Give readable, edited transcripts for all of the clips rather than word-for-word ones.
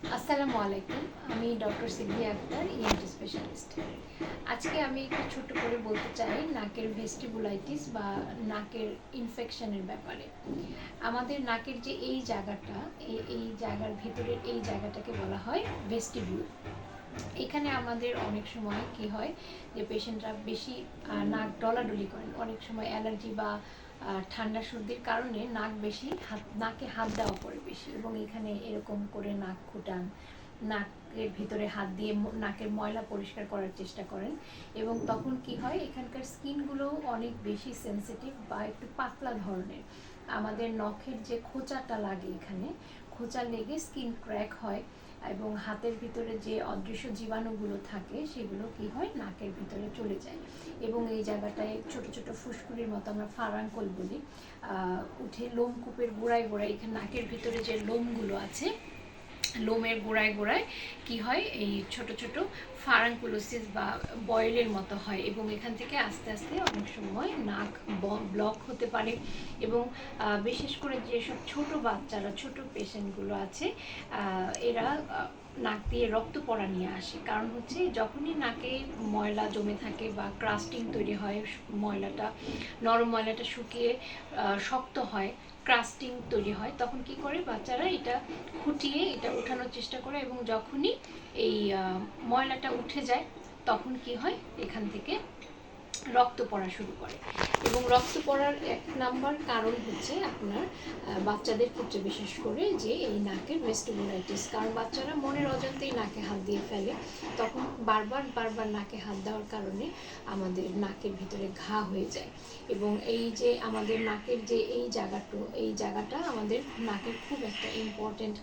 আসসালামু আলাইকুম। আমি doctor Scindia Akter, ENT specialist. আজকে আমি একটু ছোট করে বলতে চাই নাকের ভেস্টিবুলাইটিস বা নাকের ইনফেকশনের ব্যাপারে। আমাদের নাকের যে এই জায়গাটা, এই জায়গার ভিতরের এই জায়গাটাকে বলা হয় ভেস্টিবিউল। এখানে আমাদের অনেক সময় কি হয় যে পেশেন্টরা বেশি নাক ডলাডলি করেন, অনেক সময় অ্যালার্জি বা ঠান্ডা সর্দির কারণে নাকে হাত দেওয়া পড়ে বেশি, এবং এখানে এরকম করে নাক খুঁটান, নাকের ভিতরে হাত দিয়ে নাকের ময়লা পরিষ্কার করার চেষ্টা করেন, এবং তখন কি হয় এখানকার স্কিনগুলো অনেক বেশি সেন্সিটিভ বা একটু পাতলা ধরনের। আমাদের নখের যে খোঁচাটা লাগে, এখানে খোঁচা লেগে স্কিন ক্র্যাক হয়, এবং হাতের ভিতরে যে অদৃশ্য জীবাণুগুলো থাকে সেগুলো কি হয় নাকের ভিতরে চলে যায়, এবং এই জায়গাটায় ছোট ছোট ফুসকুড়ির মতো আমরা ফারাঙ্কল বলি উঠে লোমকূপের গোড়ায় গোড়ায়, এখানে নাকের ভিতরে যে লোমগুলো আছে লোমের গোড়ায় গোড়ায় কি হয় এই ছোট ছোট ফারাঙ্কুলোসিস বা বয়েলের মতো হয়, এবং এখান থেকে আস্তে আস্তে অনেক সময় নাক ব্লক হতে পারে। এবং বিশেষ করে যেসব ছোট বাচ্চারা, ছোট পেশেন্টগুলো আছে, এরা নাক দিয়ে রক্ত পড়া নিয়ে আসে। কারণ হচ্ছে যখনই নাকে ময়লা জমে থাকে বা ক্রাস্টিং তৈরি হয়, নরম ময়লাটা শুকিয়ে শক্ত হয়, ক্রাস্টিং তৈরি হয়, তখন কি করে বাচ্চারা এটা খুঁটিয়ে এটা ওঠানোর চেষ্টা করে, এবং যখনই এই ময়লাটা উঠে যায় তখন কি হয় এখান থেকে রক্ত পড়া শুরু করে। এবং রক্ত পড়ার এক নাম্বার কারণ হচ্ছে আপনার বাচ্চাদের ক্ষেত্রে বিশেষ করে যে এই নাকের ভেস্টিবুলাইটিস, কারণ বাচ্চারা মনের অজান্তেই নাকে হাত দিয়ে ফেলে, তখন বারবার বারবার নাকে হাত দেওয়ার কারণে আমাদের নাকের ভিতরে ঘা হয়ে যায়। এবং এই যে আমাদের নাকের যে এই জায়গাটা আমাদের নাকের খুব একটা ইম্পর্টেন্ট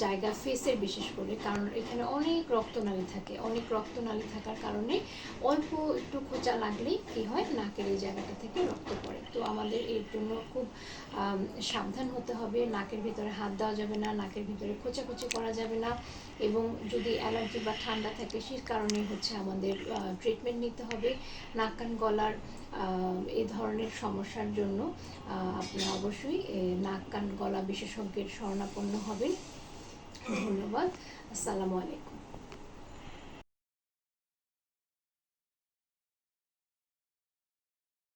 জায়গা, ফেসের বিশেষ করে, কারণ এখানে অনেক রক্তনালী থাকার কারণে অল্প একটু খোঁচা লাগলেই কি হয় নাকের এই জায়গাটা থেকে রক্ত পড়ে। তো আমাদের এর জন্য খুব সাবধান হতে হবে, নাকের ভিতরে হাত দেওয়া যাবে না, নাকের ভিতরে খোঁচাখুচি করা যাবে না, এবং যদি অ্যালার্জি বা ঠান্ডা থাকে সেই কারণে হচ্ছে আমাদের ট্রিটমেন্ট নিতে হবে। নাক কান গলার এই ধরনের সমস্যার জন্য আপনারা অবশ্যই নাক কান গলা বিশেষজ্ঞের শরণাপন্ন হবেন। ধন্যবাদ। আসসালামু আলাইকুম।